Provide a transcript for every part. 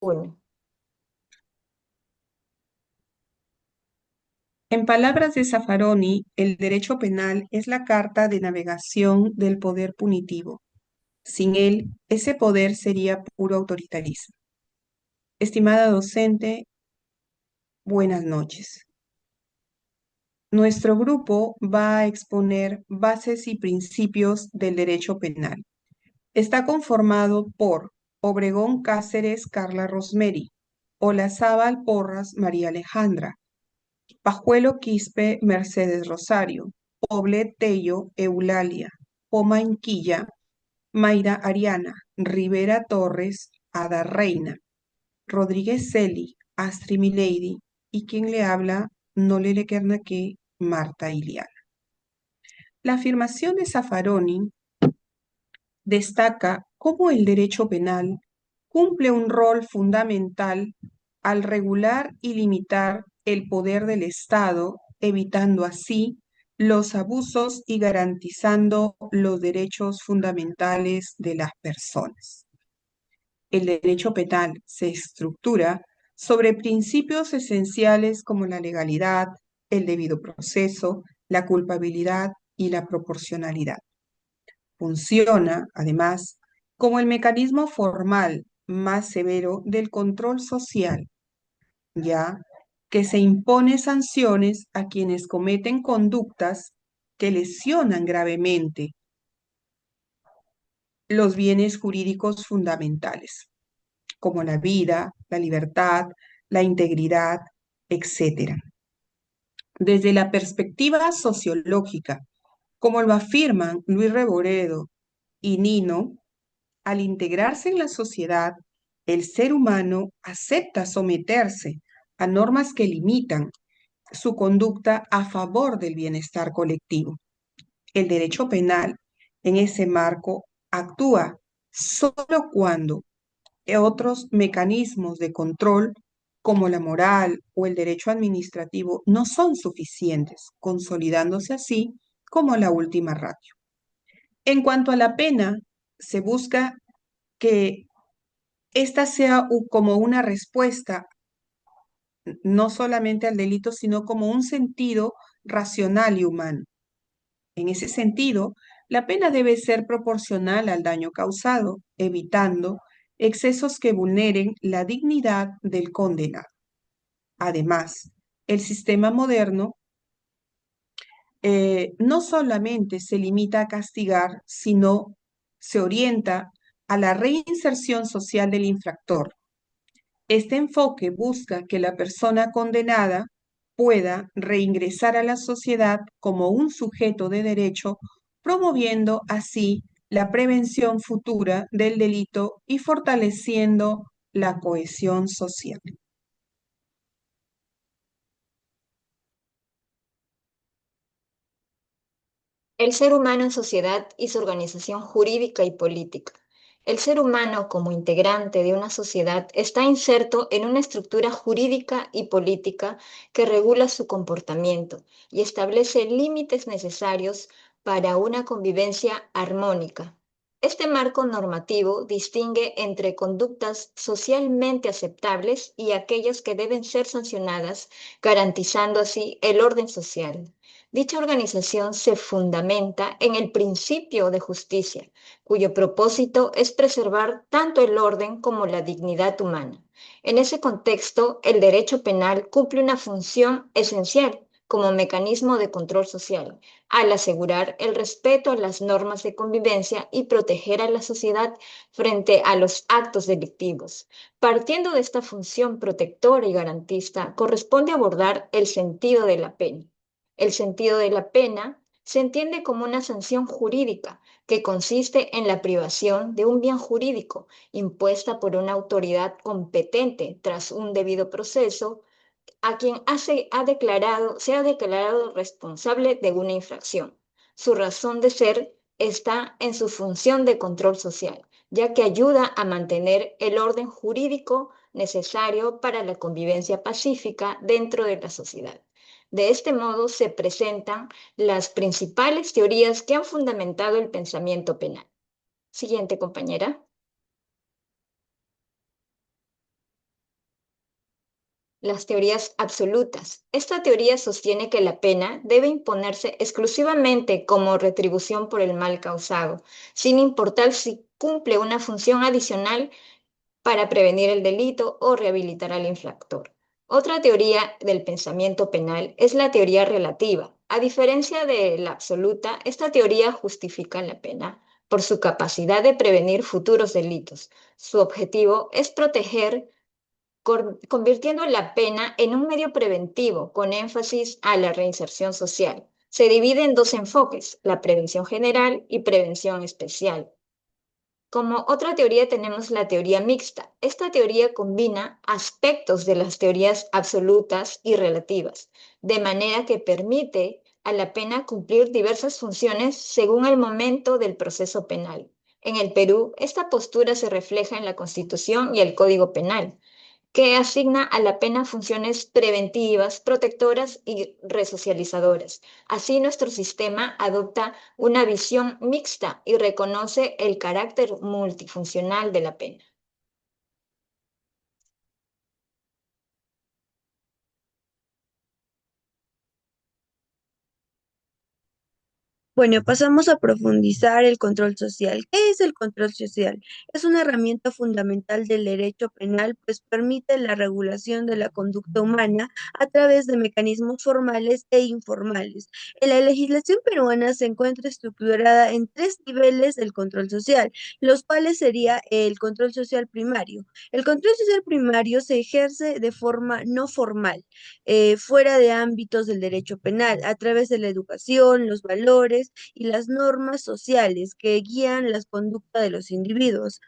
1. En palabras de Zaffaroni, el derecho penal es la carta de navegación del poder punitivo. Sin él, ese poder sería puro autoritarismo. Estimada docente, buenas noches. Nuestro grupo va a exponer bases y principios del derecho penal. Está conformado por Obregón Cáceres Carla Rosemary, Olazábal Porras María Alejandra, Pajuelo Quispe Mercedes Rosario, Poblet Tello Eulalia, Poma Inquilla Mayra Ariana, Rivera Torres Ada Reina, Rodríguez Celi, Astri Milady y quien le habla Nolele Kernaque Marta Iliana. La afirmación de Zaffaroni destaca cómo el derecho penal cumple un rol fundamental al regular y limitar el poder del Estado, evitando así los abusos y garantizando los derechos fundamentales de las personas. El derecho penal se estructura sobre principios esenciales como la legalidad, el debido proceso, la culpabilidad y la proporcionalidad. Funciona, además, como el mecanismo formal más severo del control social, ya que se impone sanciones a quienes cometen conductas que lesionan gravemente los bienes jurídicos fundamentales, como la vida, la libertad, la integridad, etc. Desde la perspectiva sociológica, como lo afirman Luis Reboredo y Nino, al integrarse en la sociedad, el ser humano acepta someterse a normas que limitan su conducta a favor del bienestar colectivo. El derecho penal, en ese marco, actúa solo cuando otros mecanismos de control, como la moral o el derecho administrativo, no son suficientes, consolidándose así como la última ratio. En cuanto a la pena, se busca que esta sea como una respuesta no solamente al delito, sino como un sentido racional y humano. En ese sentido, la pena debe ser proporcional al daño causado, evitando excesos que vulneren la dignidad del condenado. Además, el sistema moderno no solamente se limita a castigar, sino se orienta a la reinserción social del infractor. Este enfoque busca que la persona condenada pueda reingresar a la sociedad como un sujeto de derecho, promoviendo así la prevención futura del delito y fortaleciendo la cohesión social. El ser humano en sociedad y su organización jurídica y política. El ser humano como integrante de una sociedad está inserto en una estructura jurídica y política que regula su comportamiento y establece límites necesarios para una convivencia armónica. Este marco normativo distingue entre conductas socialmente aceptables y aquellas que deben ser sancionadas, garantizando así el orden social. Dicha organización se fundamenta en el principio de justicia, cuyo propósito es preservar tanto el orden como la dignidad humana. En ese contexto, el derecho penal cumple una función esencial como mecanismo de control social, al asegurar el respeto a las normas de convivencia y proteger a la sociedad frente a los actos delictivos. Partiendo de esta función protectora y garantista, corresponde abordar el sentido de la pena. El sentido de la pena se entiende como una sanción jurídica que consiste en la privación de un bien jurídico impuesta por una autoridad competente tras un debido proceso a quien se ha declarado responsable de una infracción. Su razón de ser está en su función de control social, ya que ayuda a mantener el orden jurídico necesario para la convivencia pacífica dentro de la sociedad. De este modo se presentan las principales teorías que han fundamentado el pensamiento penal. Siguiente, compañera. las teorías absolutas. Esta teoría sostiene que la pena debe imponerse exclusivamente como retribución por el mal causado, sin importar si cumple una función adicional para prevenir el delito o rehabilitar al infractor. Otra teoría del pensamiento penal es la teoría relativa. A diferencia de la absoluta, esta teoría justifica la pena por su capacidad de prevenir futuros delitos. Su objetivo es proteger, convirtiendo la pena en un medio preventivo con énfasis a la reinserción social. Se divide en dos enfoques, la prevención general y prevención especial. Como otra teoría tenemos la teoría mixta. Esta teoría combina aspectos de las teorías absolutas y relativas, de manera que permite a la pena cumplir diversas funciones según el momento del proceso penal. En el Perú, esta postura se refleja en la Constitución y el Código Penal, que asigna a la pena funciones preventivas, protectoras y resocializadoras. Así, nuestro sistema adopta una visión mixta y reconoce el carácter multifuncional de la pena. Bueno, pasamos a profundizar el control social. ¿Qué es el control social? Es una herramienta fundamental del derecho penal, pues permite la regulación de la conducta humana a través de mecanismos formales e informales. En la legislación peruana se encuentra estructurada en tres niveles del control social, los cuales sería el control social primario. El control social primario se ejerce de forma no formal, fuera de ámbitos del derecho penal, a través de la educación, los valores y las normas sociales que guían las conductas de los individuos.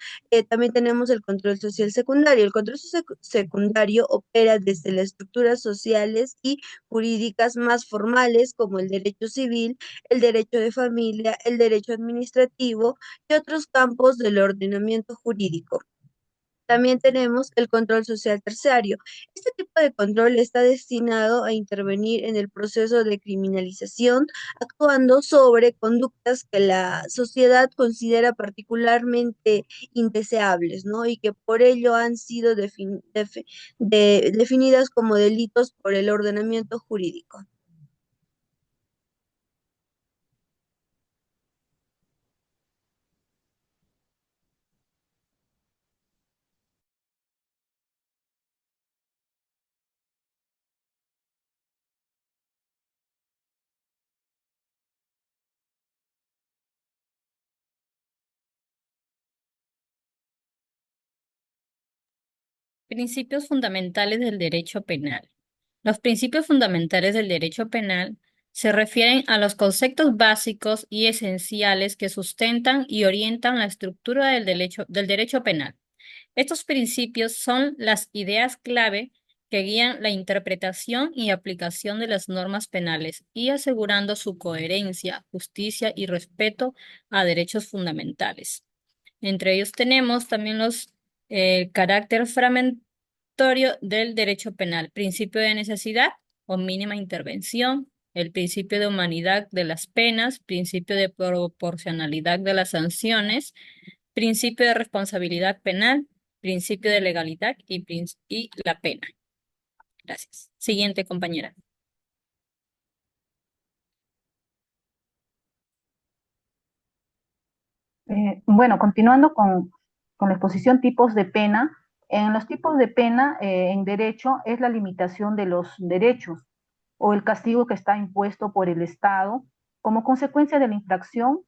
También tenemos el control social secundario. El control secundario opera desde las estructuras sociales y jurídicas más formales como el derecho civil, el derecho de familia, el derecho administrativo y otros campos del ordenamiento jurídico. También tenemos el control social terciario. Este tipo de control está destinado a intervenir en el proceso de criminalización, actuando sobre conductas que la sociedad considera particularmente indeseables, ¿no? Y que por ello han sido definidas como delitos por el ordenamiento jurídico. Principios fundamentales del derecho penal. Los principios fundamentales del derecho penal se refieren a los conceptos básicos y esenciales que sustentan y orientan la estructura del derecho penal. Estos principios son las ideas clave que guían la interpretación y aplicación de las normas penales y asegurando su coherencia, justicia y respeto a derechos fundamentales. Entre ellos tenemos también los carácter fragmentario del derecho penal, principio de necesidad o mínima intervención, el principio de humanidad de las penas, principio de proporcionalidad de las sanciones, principio de responsabilidad penal, principio de legalidad y la pena. Gracias. Siguiente, compañera. Bueno, continuando con la exposición tipos de pena, en los tipos de pena en derecho es la limitación de los derechos o el castigo que está impuesto por el Estado como consecuencia de la infracción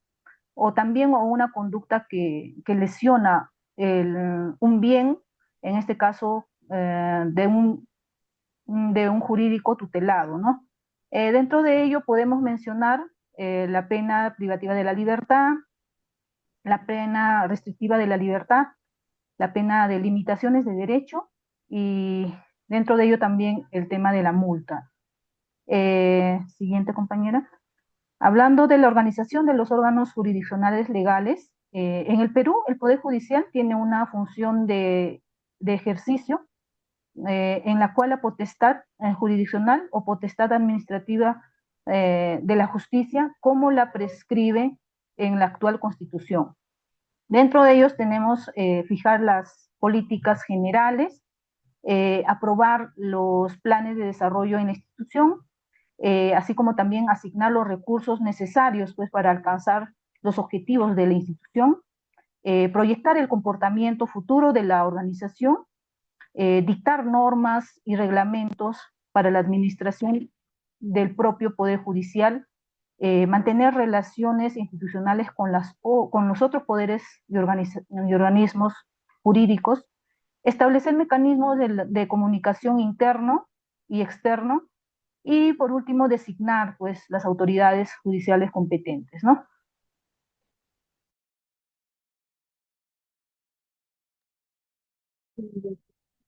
o también o una conducta que lesiona un bien, en este caso de un jurídico tutelado, ¿no? Dentro de ello podemos mencionar la pena privativa de la libertad, la pena restrictiva de la libertad, la pena de limitaciones de derecho y dentro de ello también el tema de la multa. Siguiente, compañera. Hablando de la organización de los órganos jurisdiccionales legales, en el Perú el Poder Judicial tiene una función de ejercicio en la cual la potestad jurisdiccional o potestad administrativa de la justicia, como la prescribe en la actual Constitución. Dentro de ellos tenemos fijar las políticas generales, aprobar los planes de desarrollo en la institución, así como también asignar los recursos necesarios pues, para alcanzar los objetivos de la institución, proyectar el comportamiento futuro de la organización, dictar normas y reglamentos para la administración del propio Poder Judicial, mantener relaciones institucionales con los otros poderes y organismos jurídicos, establecer mecanismos de comunicación interno y externo, y por último designar pues las autoridades judiciales competentes, ¿no?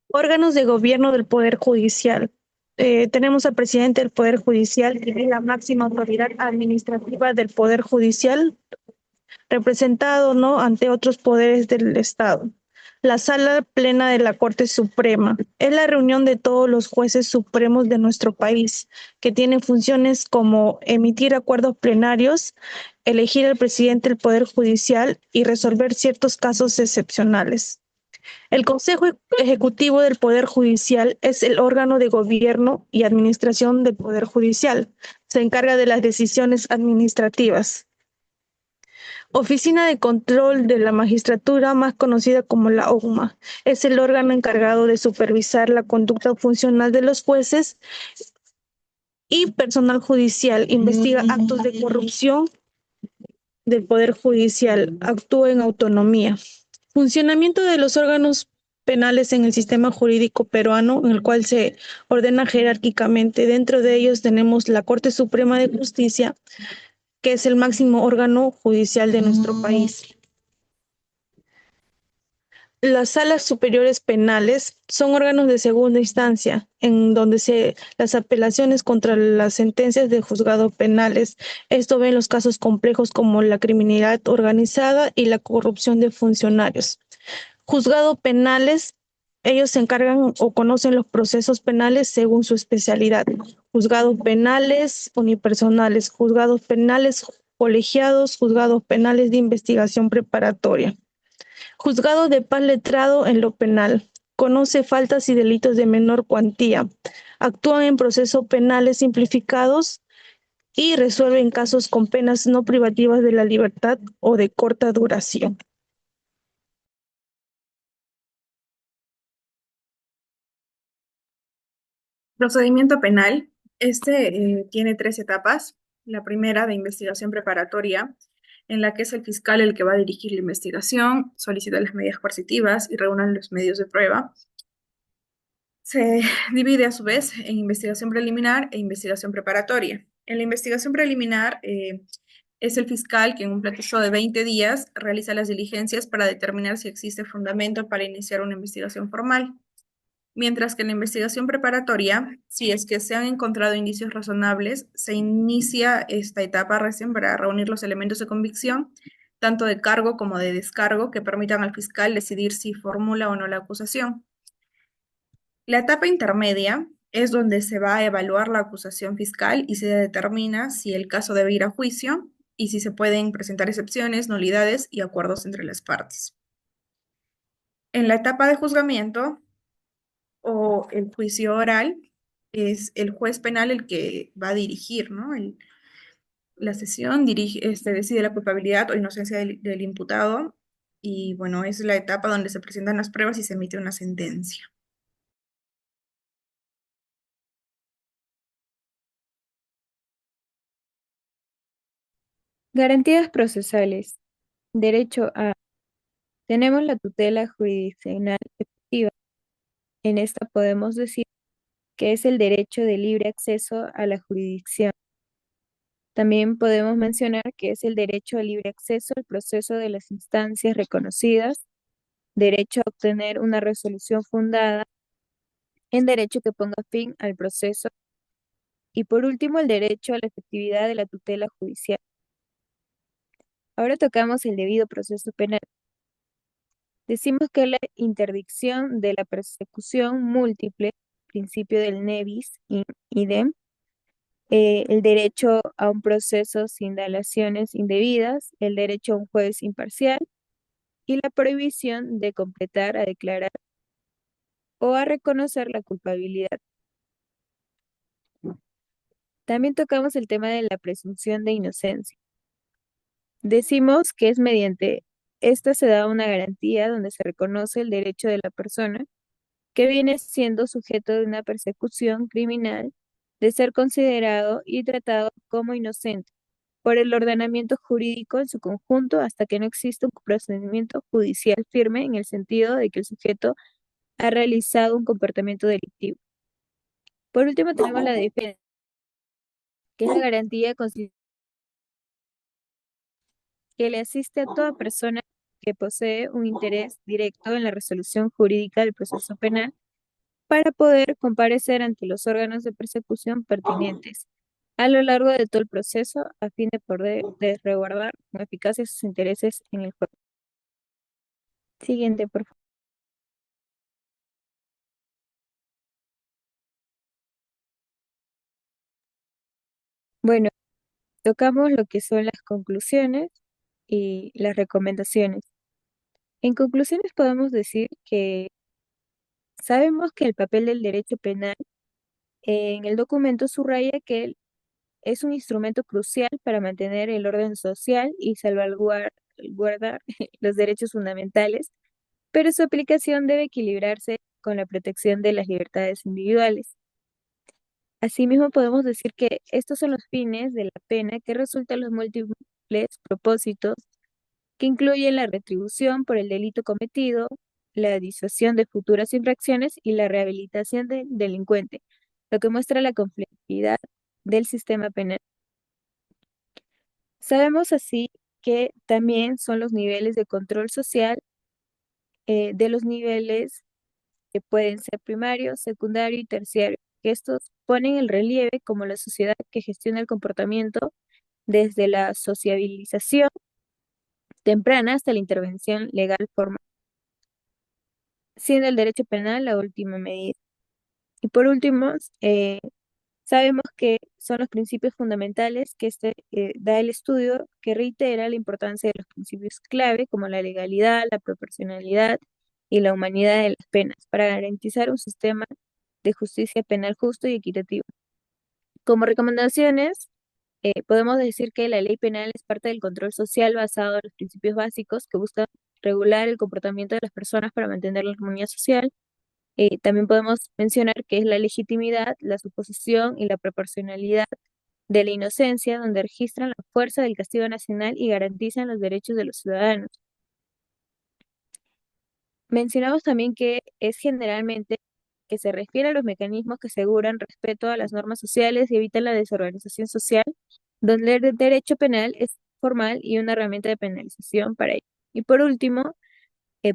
Órganos de gobierno del Poder Judicial. Tenemos al presidente del Poder Judicial, que es la máxima autoridad administrativa del Poder Judicial, representado, ¿no?, ante otros poderes del Estado. La Sala Plena de la Corte Suprema es la reunión de todos los jueces supremos de nuestro país, que tienen funciones como emitir acuerdos plenarios, elegir al presidente del Poder Judicial y resolver ciertos casos excepcionales. El Consejo Ejecutivo del Poder Judicial es el órgano de gobierno y administración del Poder Judicial. Se encarga de las decisiones administrativas. Oficina de Control de la Magistratura, más conocida como la OCMA, es el órgano encargado de supervisar la conducta funcional de los jueces y personal judicial. Investiga actos de corrupción del Poder Judicial. Actúa en autonomía. Funcionamiento de los órganos penales en el sistema jurídico peruano, en el cual se ordena jerárquicamente. Dentro de ellos tenemos la Corte Suprema de Justicia, que es el máximo órgano judicial de nuestro país. Las salas superiores penales son órganos de segunda instancia, en donde las apelaciones contra las sentencias de juzgados penales. Esto ve en los casos complejos como la criminalidad organizada y la corrupción de funcionarios. Juzgados penales, ellos se encargan o conocen los procesos penales según su especialidad. Juzgados penales unipersonales, juzgados penales colegiados, juzgados penales de investigación preparatoria. Juzgado de paz letrado en lo penal. Conoce faltas y delitos de menor cuantía. Actúan en procesos penales simplificados y resuelven casos con penas no privativas de la libertad o de corta duración. Procedimiento penal. Tiene 3 etapas. La primera, de investigación preparatoria, en la que es el fiscal el que va a dirigir la investigación, solicita las medidas coercitivas y reúne los medios de prueba. Se divide a su vez en investigación preliminar e investigación preparatoria. En la investigación preliminar es el fiscal que en un plazo de 20 días realiza las diligencias para determinar si existe fundamento para iniciar una investigación formal. Mientras que en la investigación preparatoria, si es que se han encontrado indicios razonables, se inicia esta etapa recién para reunir los elementos de convicción, tanto de cargo como de descargo, que permitan al fiscal decidir si formula o no la acusación. La etapa intermedia es donde se va a evaluar la acusación fiscal y se determina si el caso debe ir a juicio y si se pueden presentar excepciones, nulidades y acuerdos entre las partes. En la etapa de juzgamiento o el juicio oral, es el juez penal el que va a dirigir, ¿no? La sesión decide la culpabilidad o inocencia del imputado y bueno, es la etapa donde se presentan las pruebas y se emite una sentencia. Garantías procesales. Derecho a. Tenemos la tutela jurisdiccional efectiva. En esta podemos decir que es el derecho de libre acceso a la jurisdicción. También podemos mencionar que es el derecho a libre acceso al proceso de las instancias reconocidas, derecho a obtener una resolución fundada en derecho que ponga fin al proceso y por último el derecho a la efectividad de la tutela judicial. Ahora tocamos el debido proceso penal. Decimos que la interdicción de la persecución múltiple, principio del ne bis in idem, el derecho a un proceso sin dilaciones indebidas, el derecho a un juez imparcial y la prohibición de completar, a declarar o a reconocer la culpabilidad. También tocamos el tema de la presunción de inocencia. Decimos que es mediante esta se da una garantía donde se reconoce el derecho de la persona que viene siendo sujeto de una persecución criminal de ser considerado y tratado como inocente por el ordenamiento jurídico en su conjunto hasta que no exista un procedimiento judicial firme en el sentido de que el sujeto ha realizado un comportamiento delictivo. Por último, tenemos la defensa, que es la garantía que le asiste a toda persona que posee un interés directo en la resolución jurídica del proceso penal para poder comparecer ante los órganos de persecución pertinentes a lo largo de todo el proceso a fin de poder resguardar con eficacia sus intereses en el juego. Siguiente, por favor. Bueno, tocamos lo que son las conclusiones y las recomendaciones. En conclusiones podemos decir que sabemos que el papel del derecho penal en el documento subraya que es un instrumento crucial para mantener el orden social y salvaguardar los derechos fundamentales, pero su aplicación debe equilibrarse con la protección de las libertades individuales. Asimismo, podemos decir que estos son los fines de la pena que resultan los múltiples propósitos que incluyen la retribución por el delito cometido, la disuasión de futuras infracciones y la rehabilitación del delincuente, lo que muestra la complejidad del sistema penal. Sabemos así que también son los niveles de control social de los niveles que pueden ser primario, secundario y terciario, que estos ponen el relieve como la sociedad que gestiona el comportamiento desde la sociabilización temprana hasta la intervención legal formal, siendo el derecho penal la última medida. Y por último, sabemos que son los principios fundamentales que da el estudio que reitera la importancia de los principios clave como la legalidad, la proporcionalidad y la humanidad de las penas para garantizar un sistema de justicia penal justo y equitativo. Como recomendaciones, podemos decir que la ley penal es parte del control social basado en los principios básicos que buscan regular el comportamiento de las personas para mantener la armonía social. También podemos mencionar que es la legitimidad, la suposición y la proporcionalidad de la inocencia, donde registran la fuerza del castigo nacional y garantizan los derechos de los ciudadanos. Mencionamos también que es generalmente que se refiere a los mecanismos que aseguran respeto a las normas sociales y evitan la desorganización social, donde el derecho penal es formal y una herramienta de penalización para ello. Y por último,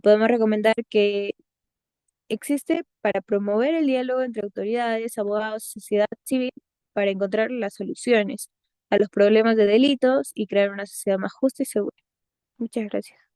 podemos recomendar que existe para promover el diálogo entre autoridades, abogados, sociedad civil, para encontrar las soluciones a los problemas de delitos y crear una sociedad más justa y segura. Muchas gracias.